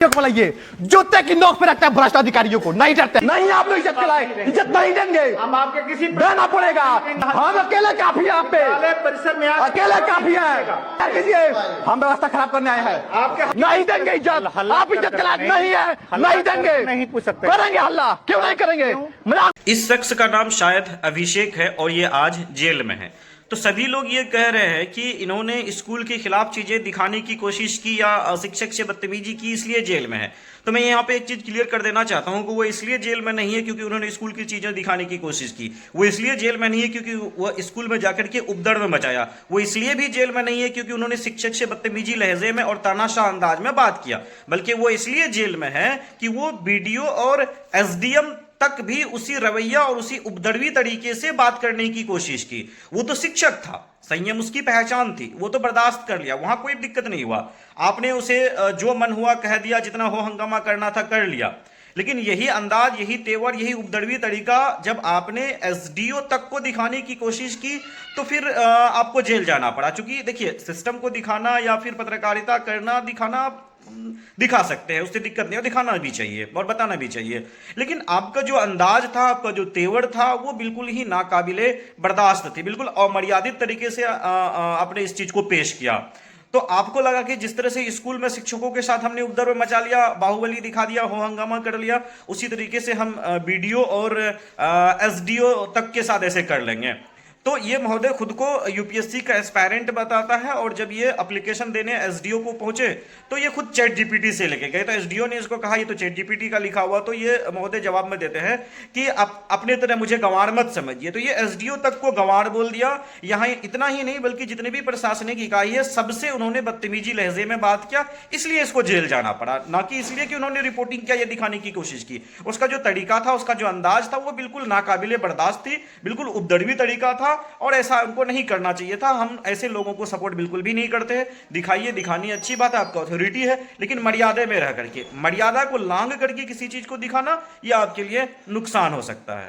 बोलिए जूते की नोक पे रखता है भ्रष्ट अधिकारियों को, नहीं डरते। नहीं आप लोग इज्जत के लायक, इज्जत नहीं देंगे। हम आपके किसी देना पड़ेगा। हम अकेले काफी हैं, आप पे परिसर में अकेले काफी हैं। कीजिए, हम व्यवस्था खराब करने आए हैं। आपके नहीं देंगे इज्जत, आप इज्जत के लायक नहीं है, नहीं देंगे, नहीं पूछ सकते, करेंगे हल्ला, क्यों नहीं करेंगे। इस शख्स का नाम शायद अभिषेक है और ये आज जेल में है। तो सभी लोग ये कह रहे हैं कि इन्होंने स्कूल के खिलाफ चीजें दिखाने की कोशिश की या शिक्षक से बदतमीजी की, इसलिए जेल में है। तो मैं यहाँ पे एक चीज क्लियर कर देना चाहता हूँ कि वो इसलिए जेल में नहीं है क्योंकि उन्होंने स्कूल की चीजें दिखाने की कोशिश की। वो इसलिए जेल में नहीं है क्योंकि वो स्कूल में जाकर के उपद्रव मचाया। वो इसलिए भी जेल में नहीं है क्योंकि उन्होंने शिक्षक से बदतमीजी लहजे में और तानाशाह अंदाज में बात किया। बल्कि वो इसलिए जेल में है कि वो बीडीओ और एसडीएम तक भी उसी रवैया और उसी उपद्रवी तरीके से बात करने की कोशिश की। वो तो शिक्षक था, संयम उसकी पहचान थी, वो तो बर्दाश्त कर लिया, वहां कोई दिक्कत नहीं हुआ। आपने उसे जो मन हुआ कह दिया, जितना हो हंगामा करना था कर लिया। लेकिन यही अंदाज, यही तेवर, यही उपद्रवी तरीका जब आपने एसडीओ तक को दिखाने की कोशिश की तो फिर आपको जेल जाना पड़ा। चूंकि देखिए, सिस्टम को दिखाना या फिर पत्रकारिता करना, दिखाना दिखा सकते हैं, उससे दिक्कत नहीं है, दिखाना भी चाहिए और बताना भी चाहिए। लेकिन आपका जो अंदाज था, आपका जो तेवर था, वो बिल्कुल ही नाकाबिले बर्दाश्त थी। बिल्कुल अमर्यादित तरीके से आपने इस चीज को पेश किया। तो आपको लगा कि जिस तरह से स्कूल में शिक्षकों के साथ हमने उपद्रव मचा लिया, बाहुबली दिखा दिया, हो हंगामा कर लिया, उसी तरीके से हम बीडीओ और एसडीओ तक के साथ ऐसे कर लेंगे। तो ये महोदय खुद को यूपीएससी का एस्पायरेंट बताता है और जब ये एप्लीकेशन देने एसडीओ को पहुंचे तो ये खुद चैट जीपीटी से लेके गए। तो एसडीओ ने इसको कहा ये तो चैट जीपीटी का लिखा हुआ। तो ये महोदय जवाब में देते हैं कि आप अपने तरह मुझे गंवार मत समझिए। तो ये एसडीओ तक को गंवार बोल दिया। यहाँ इतना ही नहीं बल्कि जितने भी प्रशासनिक इकाई है सबसे उन्होंने बदतमीजी लहजे में बात किया, इसलिए इसको जेल जाना पड़ा। ना कि इसलिए कि उन्होंने रिपोर्टिंग किया, ये दिखाने की कोशिश की। उसका जो तरीका था, उसका जो अंदाज था, वो बिल्कुल नाकाबिले बर्दाश्त थी, बिल्कुल उपद्रवी तरीका था और ऐसा उनको नहीं करना चाहिए था। हम ऐसे लोगों को सपोर्ट बिल्कुल भी नहीं करते हैं। दिखाइए, दिखानी अच्छी बात है, आपका अथॉरिटी है, लेकिन मर्यादा में रह करके, मर्यादा को लांघ करके किसी चीज को दिखाना, यह आपके लिए नुकसान हो सकता है।